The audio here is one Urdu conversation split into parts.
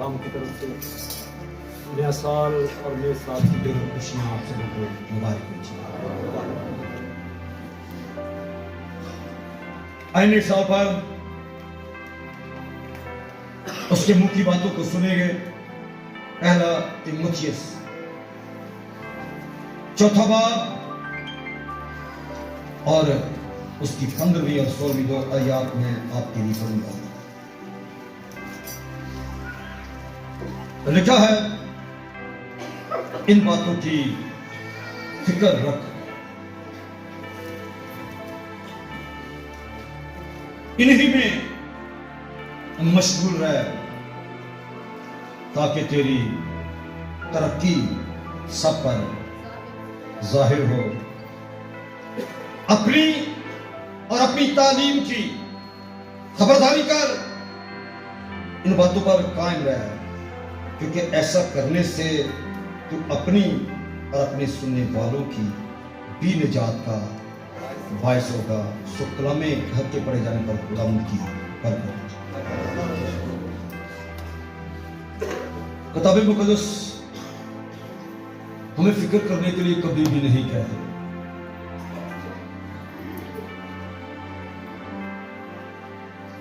کام کی طرف سے نیا سال اور نئے سال کی دن خوشیاں آپ سب کو مبارک ہو. آئینے صاحب اس کے منہ کی باتوں کو سنیں گے. پہلا تیموتھیوس چوتھا باب اور اس کی 15ویں اور 16ویں 2 آیات میں آپ کے لیے پڑھوں گا. لکھا ہے ان باتوں کی فکر رکھ، انہی میں مشغول رہ تاکہ تیری ترقی سب پر ظاہر ہو. اپنی اور اپنی تعلیم کی خبرداری کر، ان باتوں پر قائم رہ، کیونکہ ایسا کرنے سے تو اپنی اور اپنے سننے والوں کی بھی نجات کا باعث ہوگا. سو کلام حق کے پڑھے جانے پر خدا ان کی برکت. کتاب مقدس ہمیں فکر کرنے کے لیے کبھی بھی نہیں کہتے،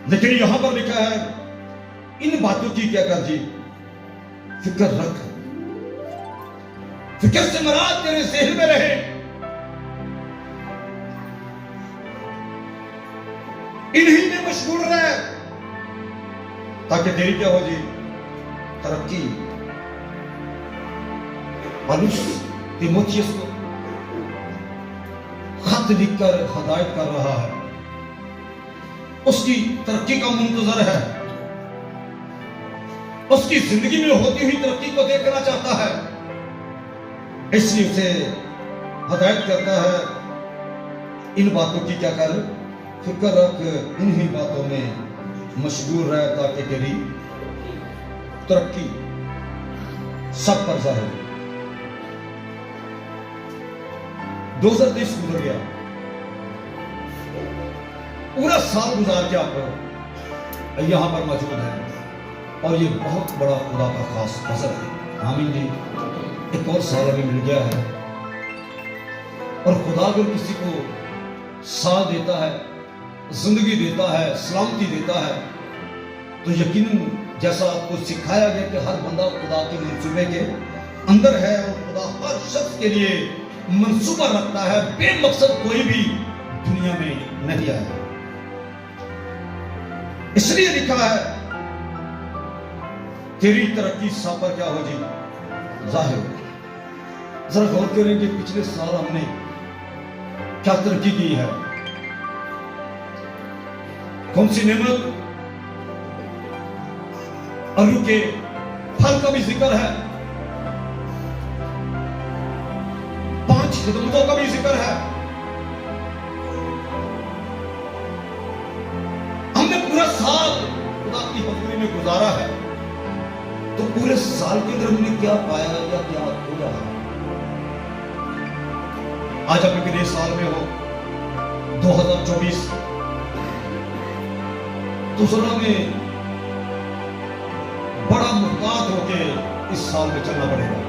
لیکن یہاں پر لکھا ہے ان باتوں کی کیا کر جی فکر رکھ. فکر سے مراد تیرے ذہن میں رہے، انہی میں مشغول رہ تاکہ تیری کیا ہو جی ترقی. پالوس تیموتھیوس کو خط لکھ کر ہدایت کر رہا ہے، اس کی ترقی کا منتظر ہے، اس کی زندگی میں ہوتی ہوئی ترقی کو دیکھنا چاہتا ہے، اس لیے اسے ہدایت کرتا ہے ان باتوں کی کیا کر فکر رکھ، انہی باتوں میں مشغول رہ تاکہ تیری ترقی سب پر ظاہر ہو. 2023 گزر گیا، پورا سال گزار کے آپ یہاں پر موجود ہیں اور یہ بہت بڑا خدا کا خاص فضل ہے. آمین جی. ایک اور سال ہمیں مل گیا ہے، اور خدا اگر کسی کو سال دیتا ہے، زندگی دیتا ہے، سلامتی دیتا ہے، تو یقیناً جیسا آپ کو سکھایا گیا کہ ہر بندہ خدا کے منصوبے کے اندر ہے، اور خدا ہر شخص کے لیے منصوبہ رکھتا ہے. بے مقصد کوئی بھی دنیا میں نہیں آیا. اس لیے لکھا ہے تیری ترقی سب پر کیا ہو جی ظاہر ہو. ذرا غور کریں کہ پچھلے سال ہم نے کیا ترقی کی ہے. کون سی نعمت؟ ارو کے پھل کا بھی ذکر ہے، 5 خدمتوں کا بھی ذکر ہے. ہم نے پورا سال خدا کی حضوری میں گزارا ہے، تو پورے سال کے اندر ہم نے کیا پایا یا کیا کھویا. آج آپ کے نئے سال میں ہو 2024، تو ذرا میں بڑا محتاط ہو کے اس سال میں چلنا پڑے گا.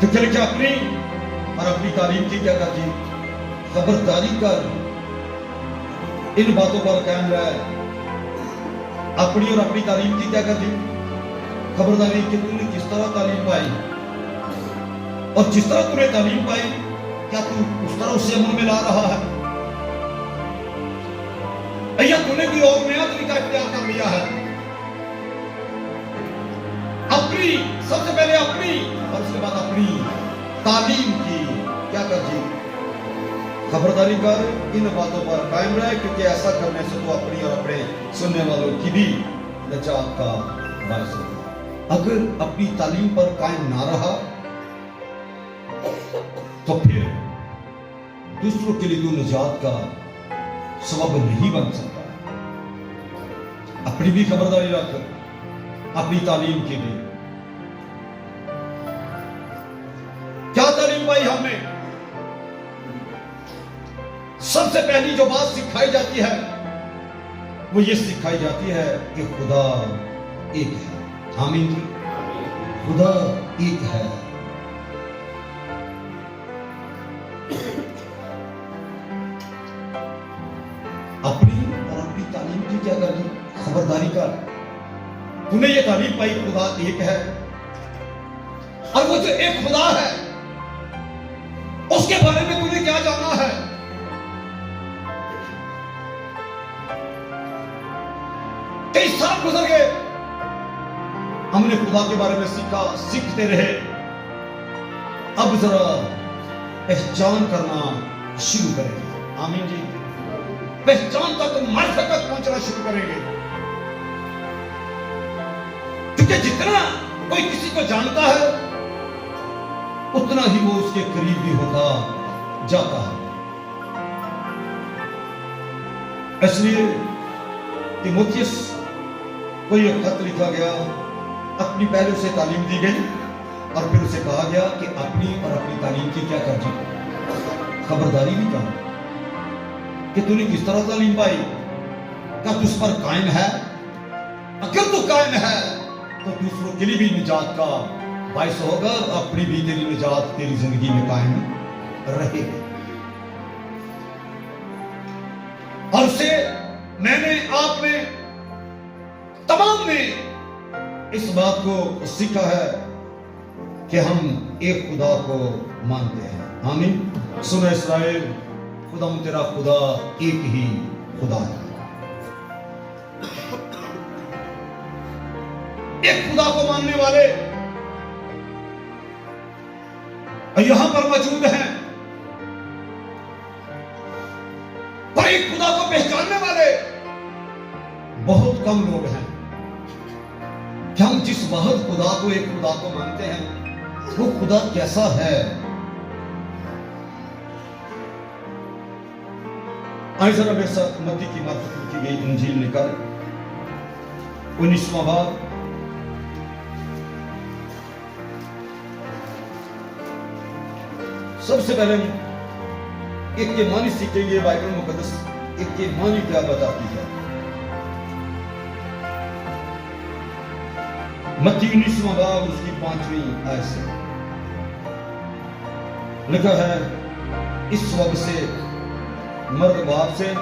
تو چل کے اپنی اور اپنی تعلیم کی کیا کرتی خبرداری کر، ان باتوں پر قائم رہ. اپنی اور اپنی تعلیم کی کیا کرتی خبرداری کہ تم نے کس طرح تعلیم پائی، اور جس طرح تم نے تعلیم پائی کیا تم اس طرح اسے عمل میں لا رہا ہے، یا تم نے کوئی اور نیا طریقہ اختیار کر لیا ہے. اپنی سب سے پہلے اپنی اور اس کے بعد اپنی تعلیم کی کیا کر جی خبرداری کر. ان باتوں پر قائم رہے، کیونکہ ایسا کرنے سے تو اپنی اور اپنے سننے والوں کی بھی نجات کا باعث ہوگا. اگر اپنی تعلیم پر قائم نہ رہا تو پھر دوسروں کے لیے تو نجات کا سبب نہیں بن سکتا. اپنی بھی خبرداری رکھ، اپنی تعلیم کی بھی. کیا تعلیم پائی ہم نے؟ سب سے پہلی جو بات سکھائی جاتی ہے وہ یہ سکھائی جاتی ہے کہ خدا ایک ہے. آمین جی. خدا ایک ہے. اپنی اور اپنی تعلیم کی کیا کرنی؟ خبرداری کر. تو نے یہ تعلیم پائی خدا ایک ہے، اور وہ جو ایک خدا ہے اس کے بارے میں تو نے کیا جانا ہے؟ کئی سال گزر گئے، ہم نے خدا کے بارے میں سیکھا، سیکھتے رہے. اب ذرا پہچان کرنا شروع کریں گے. آمین جی. پہچان تک معرفت تک پہنچنا شروع کریں گے. کیونکہ جتنا کوئی کسی کو جانتا ہے اتنا ہی وہ اس کے قریب بھی ہوتا جاتا ہے. اس لیے تیموتھیوس کو یہ خط لکھا گیا، اپنی پہلے اسے تعلیم دی گئی اور پھر اسے کہا گیا کہ اپنی اور اپنی تعلیم کی کیا کرنی، خبرداری بھی کر کہ تو نے کس طرح تعلیم پائی، کیا تو اس پر قائم ہے؟ اگر تو قائم ہے تو دوسروں کے لیے بھی نجات کا باعث ہوگا اور اپنی بھی تیری نجات تیری زندگی میں قائم رہے گی. اور اسے میں نے، آپ نے، تمام نے اس بات کو سیکھا ہے کہ ہم ایک خدا کو مانتے ہیں. آمین. سنو اسرائیل، خدا تیرا خدا ایک ہی خدا ہے. ایک خدا کو ماننے والے یہاں پر موجود ہیں، پر ایک خدا کو پہچاننے والے بہت کم لوگ ہیں. کہ ہم جس واحد خدا کو، ایک خدا کو مانتے ہیں، وہ خدا کیسا ہے؟ آئے ذرا میرے ساتھ متی کی معرفت کی گئی انجیل نکال 19واں باب. سب سے پہلے ایک کے معنی سیکھیں گے. بائبل مقدس ایک کے معنی کیا بتاتی ہے. متی 19واں باب اس کی 5ویں آیت سے لکھا ہے، اس وقت سے مرد باپ سے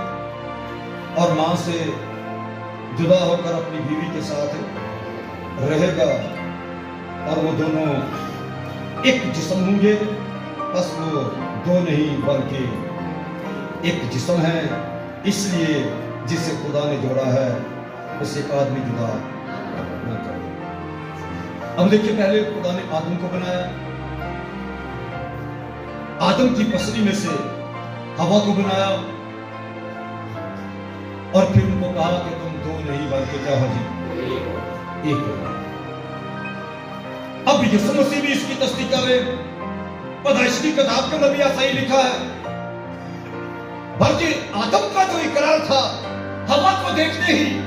اور ماں سے جدا ہو کر اپنی بیوی کے ساتھ رہے گا اور وہ دونوں ایک جسم ہوں گے. بس وہ دو نہیں بلکہ ایک جسم ہے. اس لیے جسے خدا نے جوڑا ہے اسے ایک آدمی جدا نہ کرے. اب دیکھیے، پہلے خدا نے آدم کو بنایا، آدم کی پسلی میں سے ہوا کو بنایا اور پھر ان کو کہا کہ تم دو نہیں بلکہ کیا ہو جی، ایک ہو. اب یسوع مسیح بھی اس کی تصدیق کر رہے. پیدائش کی کتاب کے اندر بھی ایسا ہی لکھا ہے. بلکہ آدم کا جو اقرار تھا ہوا کو دیکھتے ہی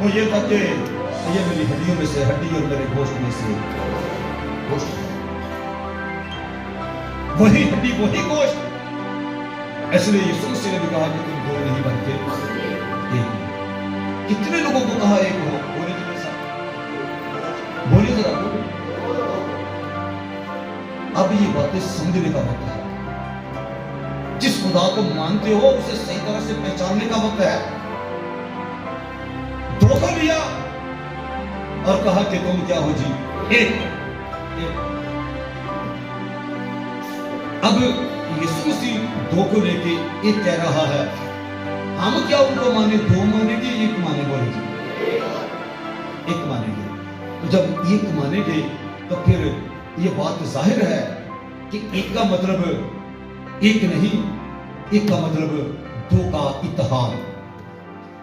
وہ یہ تھا کہ یہ میری ہڈیوں میں سے ہڈی اور میرے گوشت میں سے گوشت، وہی ہڈی وہی گوشت. اس لیے یسوع مسیح نے بھی کہا کہ تم دو نہیں بلکہ ایک. کتنے لوگوں کو کہا ایک ہو؟ بولے جی ساتھ، بولے ذرا. اب یہ باتیں سمجھنے کا وقت ہے. جس خدا کو مانتے ہو اسے صحیح طرح سے پہچاننے کا وقت ہے. دھوکہ لیا اور کہا کہ تم کیا ہو جی، ایک. اب یسوع مسیح دو کو لے کے ایک کہہ رہا ہے. ہم کیا ان کو مانے؟ دو مانے گے، ایک مانے؟ بولے جی ایک مانے گے. تو جب ایک مانے گے تو پھر یہ بات ظاہر ہے کہ ایک کا مطلب ایک نہیں، ایک کا مطلب دو کا اتحاد،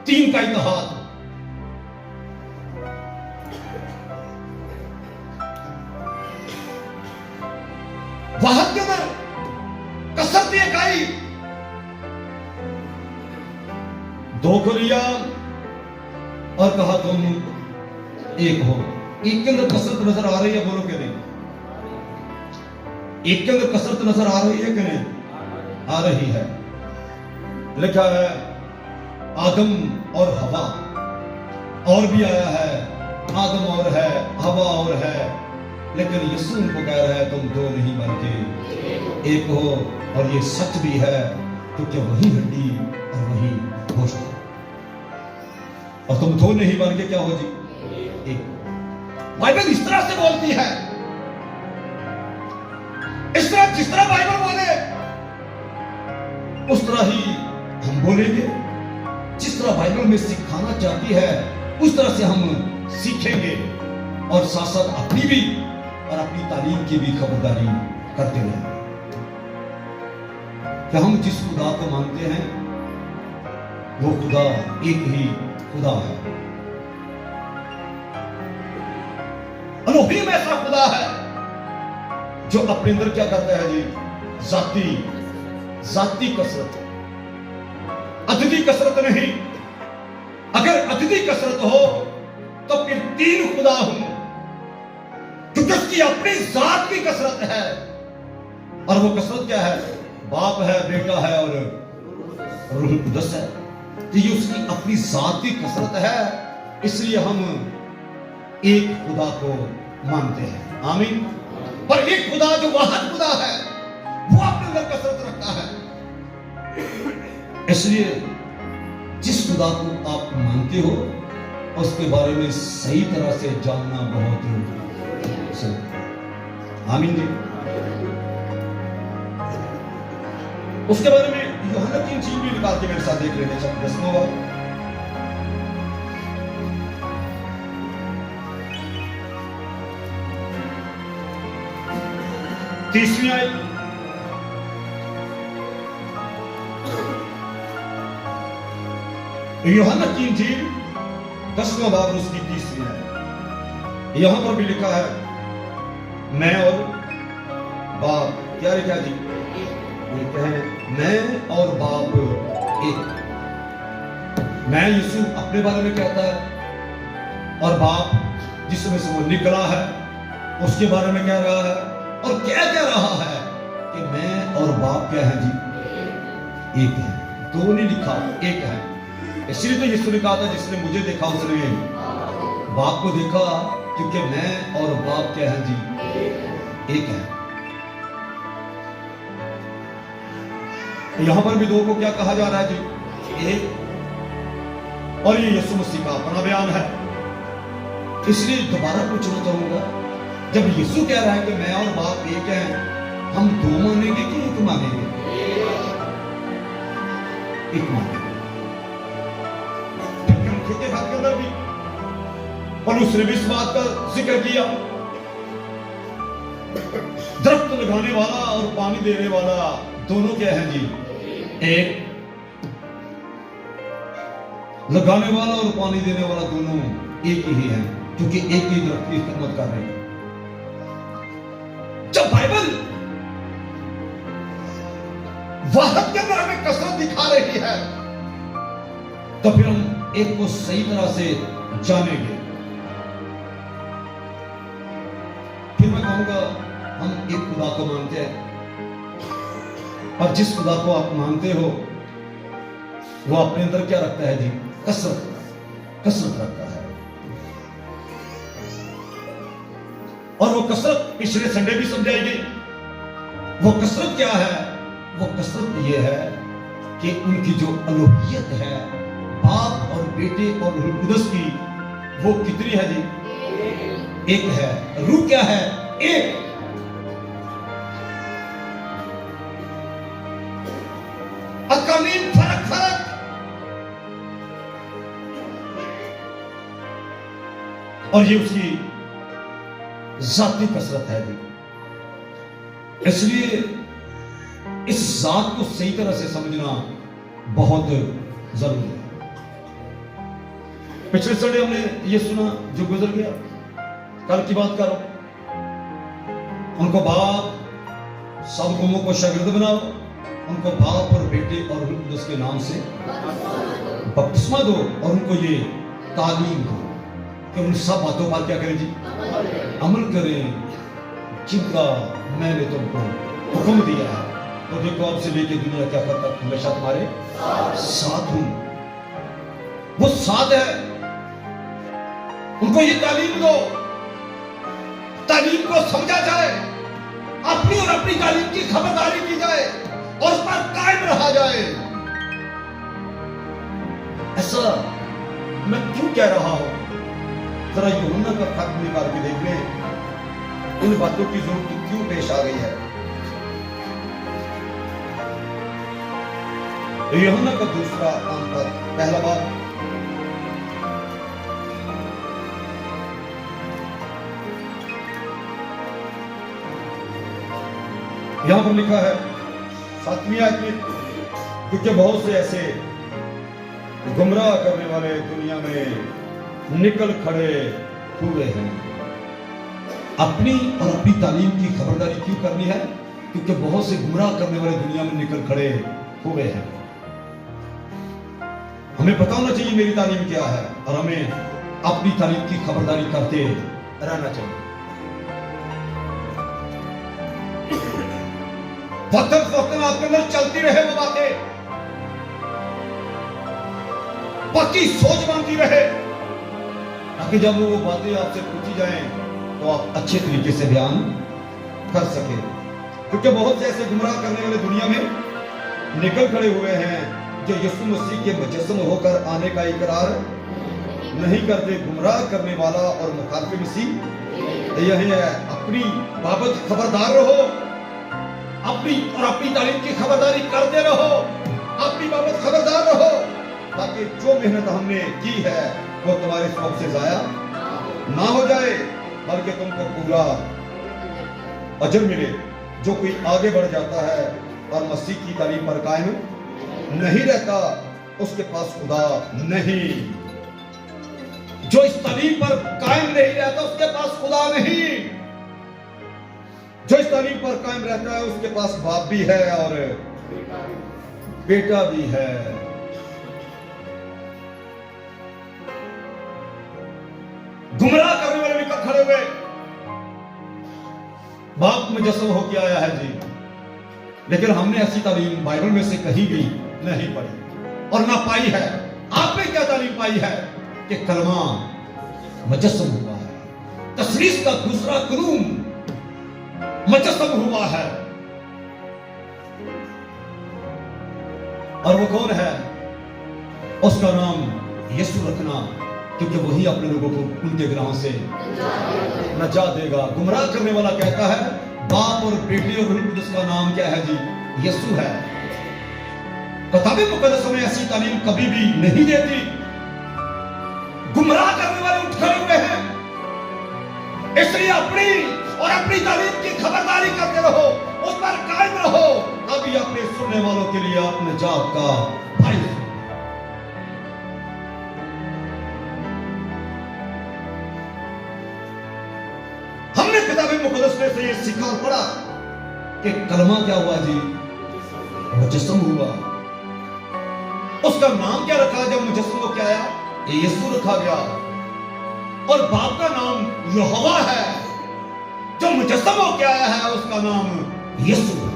تین کا اتحاد. واحد کے اندر کثرت ایک آئی. دو کو لیا اور کہا تم ایک ہو. ایک کے اندر کثرت نظر آ رہی ہے؟ بولو کہ نہیں. ایک کے اندر کثرت نظر آ رہی ہے کہ نہیں؟ آ رہی ہے. لکھا ہے آدم اور ہوا، اور بھی آیا ہے آدم اور ہے ہوا اور ہے، لیکن یسوع ان کو کہہ رہا ہے تم دو نہیں بلکہ ایک ہو، اور یہ سچ بھی ہے کیونکہ وہی ہڈی اور وہی گوشت ہے، اور تم دو نہیں بلکہ کیا ہو جی ایک۔ بائبل اس طرح سے بولتی ہے، اس طرح جس طرح بائبل بولے اس طرح ہی ہم بولیں گے، جس طرح بائبل میں سکھانا چاہتی ہے اس طرح سے ہم سیکھیں گے، اور ساتھ ساتھ اپنی بھی اور اپنی تعلیم کی بھی خبرداری کرتے رہیں گے کہ ہم جس خدا کو مانتے ہیں وہ خدا ایک ہی خدا ہے، الوہیم ایسا خدا ہے جو اپنے اندر کیا کرتا ہے جی ذاتی کثرت، عددی کثرت نہیں۔ اگر عددی کثرت ہو تو پھر تین خدا ہوں، کیونکہ اس کی اپنی ذات کی کثرت ہے، اور وہ کثرت کیا ہے؟ باپ ہے، بیٹا ہے اور روح القدس ہے، تو یہ اس کی اپنی ذاتی کثرت ہے، اس لیے ہم ایک خدا کو مانتے ہیں، آمین۔ پر ایک خدا جو واحد خدا ہے وہ اپنے اندر کثرت رکھتا ہے، اس لیے جس خدا کو آپ مانتے ہو اس کے بارے میں صحیح طرح سے جاننا بہت ضروری ہے، آمین جی۔ اس کے بارے میں یوحنا کی انجیل بھی نکال کے میرے ساتھ دیکھ لینے چاہتے 10واں باب، تیسویں آیت۔ یوحنا کی انجیل 10واں باب اور اس کی 30ویں آیت، یہاں پر بھی لکھا ہے میں اور باپ، کیا لکھا جی؟ لکھا ہے میں اور باپ ایک۔ میں یسوع اپنے بارے میں کہتا ہے، اور باپ جس میں سے وہ نکلا ہے اس کے بارے میں کہہ رہا ہے، اور کہہ رہا ہے کہ میں اور باپ کیا ہے جی ایک ہے، دو نہیں لکھا ایک ہے، اس لیے تو یسوع نے کہا تھا جس نے مجھے دیکھا اس نے باپ کو دیکھا، کیونکہ میں اور باپ کیا ہے جی ایک ہے۔ یہاں پر بھی دو کو کیا کہا جا رہا ہے جی ایک، اور یہ یسوع مسیح کا اپنا بیان ہے، اس لیے دوبارہ پوچھنا چاہوں گا، جب یسوع کہہ رہا ہے کہ میں اور باپ ایک ہیں، ہم دو مانیں گے کہ ایک مانیں گے؟ ایک مانیں گے۔ چھوٹے ہاتھ کے اندر بھی پولس نے بھی اس بات کا ذکر کیا، درخت لگانے والا اور پانی دینے والا دونوں کیا ہیں جی ایک، لگانے والا اور پانی دینے والا دونوں ایک ہی ہیں، کیونکہ ایک ہی درخت کی خدمت کر رہے ہیں۔ جب بائبل واحد کے اندر ہمیں کثرت دکھا رہی ہے تو پھر ہم ایک کو صحیح طرح سے جانیں گے۔ پھر میں کہوں گا ہم ایک خدا کو مانتے ہیں، اور جس خدا کو آپ مانتے ہو وہ اپنے اندر کیا رکھتا ہے جی کثرت رکھتا ہے، اور وہ کثرت پچھلے سنڈے بھی سمجھائی گئی۔ وہ کثرت کیا ہے؟ وہ کثرت یہ ہے کہ ان کی جو الوہیت ہے باپ اور بیٹے اور روح القدس کی، وہ کتنی ہے جی ایک ہے۔ روح کیا ہے؟ ایک۔ اقانیم فرق اور یہ اس کی ذاتی کثرت ہے جی۔ اس لیے اس ذات کو صحیح طرح سے سمجھنا بہت ضروری ہے۔ پچھلے سنڈے ہم نے یہ سنا جو گزر گیا، کل کی بات کرو، ان کو باپ سب قوموں کو شاگرد بناؤ، ان کو باپ اور بیٹے اور روح القدس کے نام سے بپتسمہ دو، اور ان کو یہ تعلیم دو کہ ان سب باتوں پر کیا کریں جی عمل کریں جن کا میں نے تم کو حکم دیا ہے، تو دیکھو اب سے لے کے دنیا کیا تک ہمیشہ تمہارے ساتھ ہوں۔ وہ ساتھ ہے، ان کو یہ تعلیم دو، تعلیم کو سمجھا جائے، اپنی اور اپنی تعلیم کی خبرداری کی جائے اور اس پر قائم رہا جائے۔ ایسا میں کیوں کہہ رہا ہوں؟ ذرا یوحنا کا خط نکال کے دیکھ لیں، ان باتوں کی ضرورت کیوں پیش آ گئی ہے۔ یوحنا کا دوسرا خط پہلا باب یہاں پر لکھا ہے 7ویں آیت میں، کیونکہ بہت سے ایسے گمراہ کرنے والے دنیا میں نکل کھڑے ہوئے ہیں۔ اپنی اور اپنی تعلیم کی خبرداری کیوں کرنی ہے؟ کیونکہ بہت سے گمراہ کرنے والے دنیا میں نکل کھڑے ہوئے ہیں۔ ہمیں پتہ ہونا چاہیے میری تعلیم کیا ہے، اور ہمیں اپنی تعلیم کی خبرداری کرتے رہنا چاہیے۔ وقت وقت آپ کے اندر چلتی رہے وہ باتیں، پکی سوچ بنتی رہے، تاکہ جب وہ باتیں آپ سے پوچھی جائیں تو آپ اچھے طریقے سے بیان کر سکیں۔ کیونکہ بہت سے ایسے گمراہ کرنے والے دنیا میں نکل کھڑے ہوئے ہیں جو یسوع مسیح کے مجسم ہو کر آنے کا اقرار نہیں کرتے۔ گمراہ کرنے والا اور مخالف مسیح یہ ہے۔ اپنی بابت خبردار رہو، اپنی اور اپنی تعلیم کی خبرداری کرتے رہو، اپنی بابت خبردار رہو، تاکہ جو محنت ہم نے کی ہے وہ تمہارے سبب سے ضائع نہ ہو جائے، بلکہ تم کو پورا اجر ملے۔ جو کوئی آگے بڑھ جاتا ہے اور مسیح کی تعلیم پر قائم نہیں رہتا، اس کے پاس خدا نہیں۔ جو اس تعلیم پر قائم نہیں رہتا، اس کے پاس خدا نہیں۔ جو اس تعلیم پر قائم رہتا ہے، اس کے پاس باپ بھی ہے اور بیٹا بھی ہے۔ گمراہ کرنے والے نکل کھڑے ہوئے، باپ مجسم ہو کے آیا ہے جی، لیکن ہم نے ایسی تعلیم بائبل میں سے کہیں بھی نہیں پڑھی اور نہ پائی ہے۔ آپ نے کیا تعلیم پائی ہے؟ کہ کلمہ مجسم ہوا ہے، تثلیث کا دوسرا قانون مجسم ہوا ہے، اور وہ کون ہے؟ اس کا نام یسوع رکھنا، کیونکہ وہی اپنے لوگوں کو ان کے گناہوں سے نجات دے گا۔ گمراہ کرنے والا کہتا ہے باپ اور بیٹے اور روح القدس کا نام کیا ہے جی؟ یسوع ہے۔ کتاب مقدس میں ایسی تعلیم کبھی بھی نہیں دیتی۔ گمراہ کرنے والے اٹھ کھڑے ہوئے ہیں، اس لیے اپنی اور اپنی تعلیم کی خبرداری کرتے رہو، اس پر قائم رہو، ابھی اپنے سننے والوں کے لیے آپ نجات کا بھائی۔ ہم نے کتاب مقدس میں سے یہ سیکھا اور پڑھا کہ کلمہ کیا ہوا جی؟ مجسم ہوا۔ اس کا نام کیا رکھا جب مجسم ہو کے آیا؟ یسوع رکھا گیا۔ اور باپ کا نام یہوہ ہے، جو مجسم ہو کے آیا ہے اس کا نام یسوع۔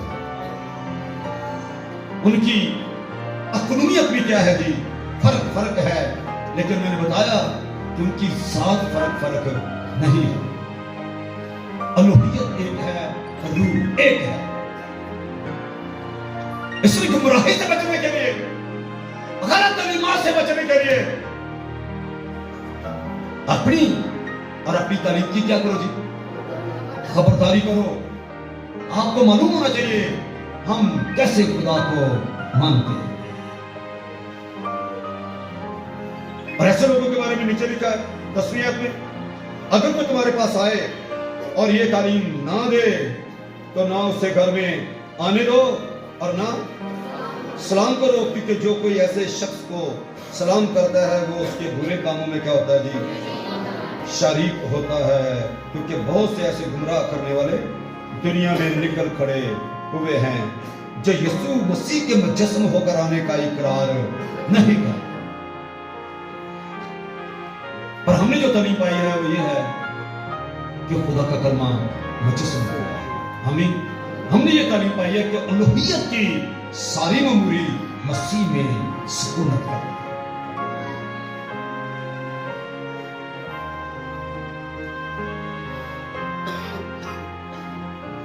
ان کی اقنومیت بھی کیا ہے جی؟ فرق ہے، لیکن میں نے بتایا کہ ان کی ذات فرق نہیں ہے۔ الوہیت ایک ہے، روح ایک ہے۔ اس لیے گمراہی سے بچنے کے لیے، غلط تعلیمات سے بچنے کے لیے اپنی اور اپنی تعلیم کی کیا کرو جی؟ خبرداری کرو۔ آپ کو معلوم ہونا چاہیے ہم کیسے خدا کو مانتے ہیں۔ اور ایسے لوگوں کے بارے میں نیچے لکھا ہے 10ویں آیت میں، اگر کوئی تمہارے پاس آئے اور یہ تعلیم نہ دے تو نہ اسے گھر میں آنے دو اور نہ سلام کرو، کیونکہ جو کوئی ایسے شخص کو سلام کرتا ہے وہ اس کے برے کاموں میں کیا ہوتا ہے جی؟ شریک ہوتا ہے۔ کیونکہ بہت سے ایسے گمراہ کرنے والے دنیا میں نکل کھڑے ہوئے ہیں جو یسوع مسیح کے مجسم ہو کر آنے کا اقرار نہیں کرتے۔ پر ہم نے جو تعلیم پائی ہے وہ یہ ہے کہ خدا کا کلمہ مجسم ہوا ہے۔ ہم نے یہ تعلیم پائی ہے کہ الوہیت کی ساری معموری مسیح میں سکونت ہے۔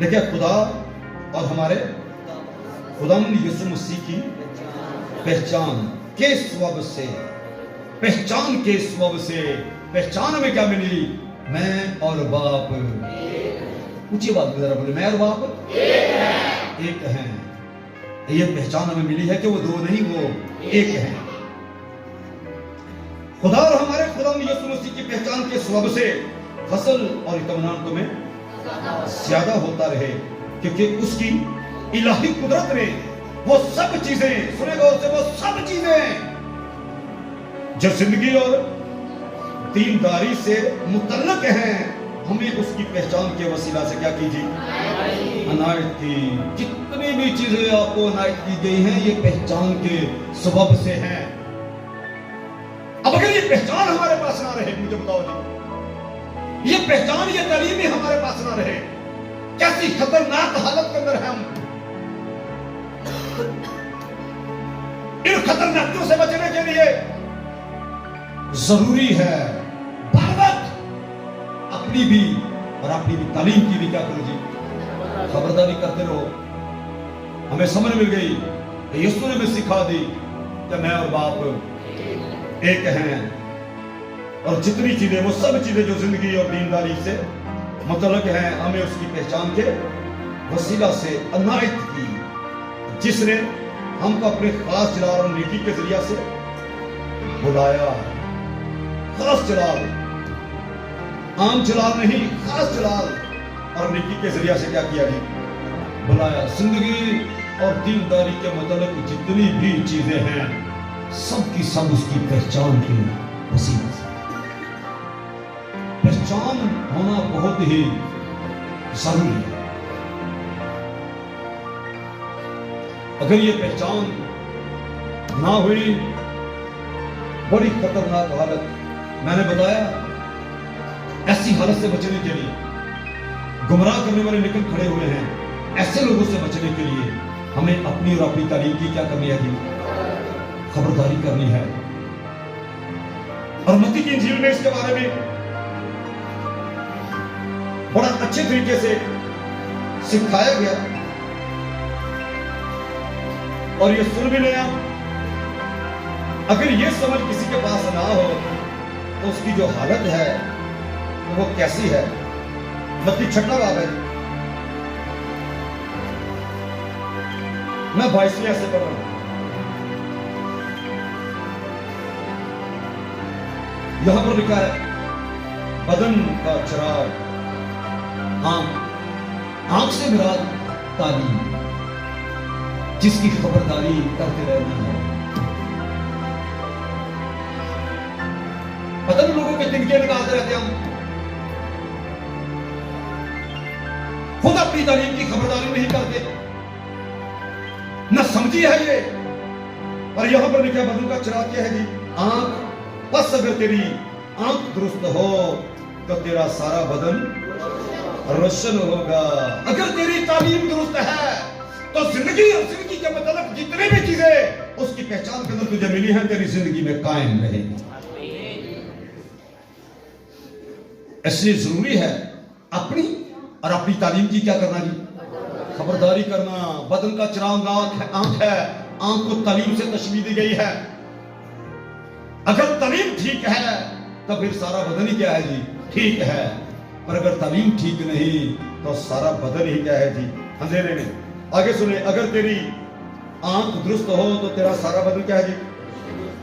لیکن خدا اور ہمارے خداوند یسوع مسیح کی پہچان کے سبب سے، پہچان کے سبب سے، پہچان ہمیں کیا ملی؟ میں اور باپ، اونچی بات ذرا بولے، میں اور باپ ایک ہیں۔ یہ پہچان ہمیں ملی ہے کہ وہ دو نہیں، وہ ایک ہیں۔ خدا اور ہمارے خداوند یسوع مسیح کی پہچان کے سبب سے فضل اور اطمینان تمہیں زیادہ ہوتا رہے، کیونکہ اس کی الہی قدرت نے وہ سب چیزیں، سنے غور سے، وہ سب چیزیں جو زندگی اور دینداری سے متعلق ہیں، ہمیں اس کی پہچان کے وسیلہ سے کیا کیجیے؟ عنایت کی۔ جتنی بھی چیزیں آپ کو عنایت کی گئی ہیں، یہ پہچان کے سبب سے ہیں۔ اب اگر یہ پہچان ہمارے پاس نہ رہے، مجھے بتاؤ جی، یہ پہچان، یہ تعلیم ہی ہمارے پاس نہ رہے، کیسی خطرناک حالت کے اندر ہیں ہم۔ ان خطرناکیوں سے بچنے کے لیے ضروری ہے بر وقت اپنی بھی اور اپنی بھی تعلیم کی بھی کیا کرو جی؟ خبرداری کرتے رہو۔ ہمیں سمجھ مل گئی کہ یسوع نے ہمیں سکھا دی کہ میں اور باپ ایک ہیں، اور جتنی چیزیں، وہ سب چیزیں جو زندگی اور دینداری سے متعلق ہیں، ہمیں اس کی پہچان کے وسیلہ سے عنایت کی، جس نے ہم کو اپنے خاص جلال اور نیکی کے ذریعہ سے بلایا۔ خاص جلال، عام جلال نہیں، خاص جلال اور نیکی کے ذریعہ سے کیا کیا جی؟ بلایا۔ زندگی اور دینداری کے متعلق جتنی بھی چیزیں ہیں، سب کی سب اس کی پہچان کے وسیلہ سے۔ پہچان ہونا بہت ہی ضروری ہے۔ اگر یہ پہچان نہ ہوئی، بڑی خطرناک حالت، میں نے بتایا، ایسی حالت سے بچنے کے لیے گمراہ کرنے والے نکل کھڑے ہوئے ہیں۔ ایسے لوگوں سے بچنے کے لیے ہمیں اپنی اور اپنی تعلیم کی کیا کرنی ہے جی؟ خبرداری کرنی ہے۔ اور متی کی انجیل میں اس کے بارے میں بڑا اچھے طریقے سے سکھایا گیا، اور یہ سن بھی لیا۔ اگر یہ سمجھ کسی کے پاس نہ ہو تو اس کی جو حالت ہے وہ کیسی ہے؟ متی 6 باب ہے، میں 22 سے پڑھ رہا ہوں۔ یہاں پر لکھا ہے، بدن کا چراغ آنکھ سے مراد تعلیم، جس کی خبرداری کرتے رہنا ہے۔ پتہ نہیں لوگوں کے تنکے نکالتے رہتے ہم، خود اپنی تعلیم کی خبرداری نہیں کرتے، نہ سمجھی ہے یہ۔ اور یہاں پر لکھا بدن کا چراغ کیا ہے جی؟ آنکھ۔ بس اگر تیری آنکھ درست ہو تو تیرا سارا بدن روشن ہوگا۔ اگر تیری تعلیم درست ہے تو زندگی اور زندگی کے متعلق جتنے بھی چیزیں اس کی پہچان کے اندر تجھے ملی ہیں، تیری زندگی میں قائم رہے گی۔ اس لیے ضروری ہے اپنی اور اپنی تعلیم کی کیا کرنا جی؟ خبرداری کرنا۔ بدن کا چراغ آنکھ ہے، آنکھ کو تعلیم سے تشبیہ دی گئی ہے۔ اگر تعلیم ٹھیک ہے تو پھر سارا بدن ہی کیا ہے جی؟ ٹھیک ہے۔ پر اگر تعلیم ٹھیک نہیں تو سارا بدن ہی کیا ہے جی؟ اندھیرے میں۔ آگے سنیں، اگر تیری آنکھ درست ہو تو تیرا سارا بدن کیا ہے جی؟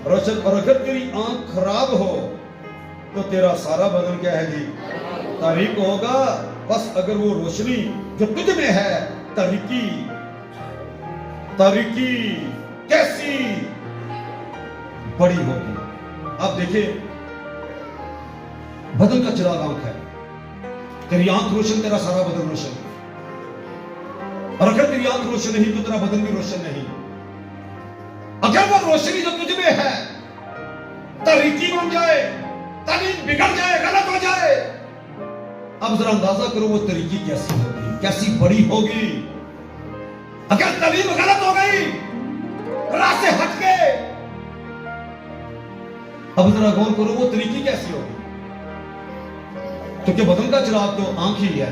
روشن۔ اور اگر تیری آنکھ خراب ہو تو تیرا سارا بدن کیا ہے جی؟ تاریک ہوگا۔ بس اگر وہ روشنی جو تجھ میں ہے تاریکی کیسی بڑی ہوگی۔ آپ دیکھیں، بدن کا چراغ آنکھ ہے، تیری آنکھ روشن، تیرا سارا بدن روشن۔ اور اگر تیری آنکھ روشن نہیں تو تیرا بدن بھی روشن نہیں۔ اگر وہ روشنی جو تجھ میں ہے تاریکی بن جائے، تعلیم بگڑ جائے، غلط ہو جائے، اب ذرا اندازہ کرو وہ طریقی کیسی ہوگی، کیسی بڑی ہوگی۔ اگر تعلیم غلط ہو گئی، راہ سے ہٹ گئے، اب ذرا غور کرو وہ طریقی کیسی ہوگی۔ کیونکہ بدن کا چراغ تو آنکھ ہی ہے،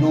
9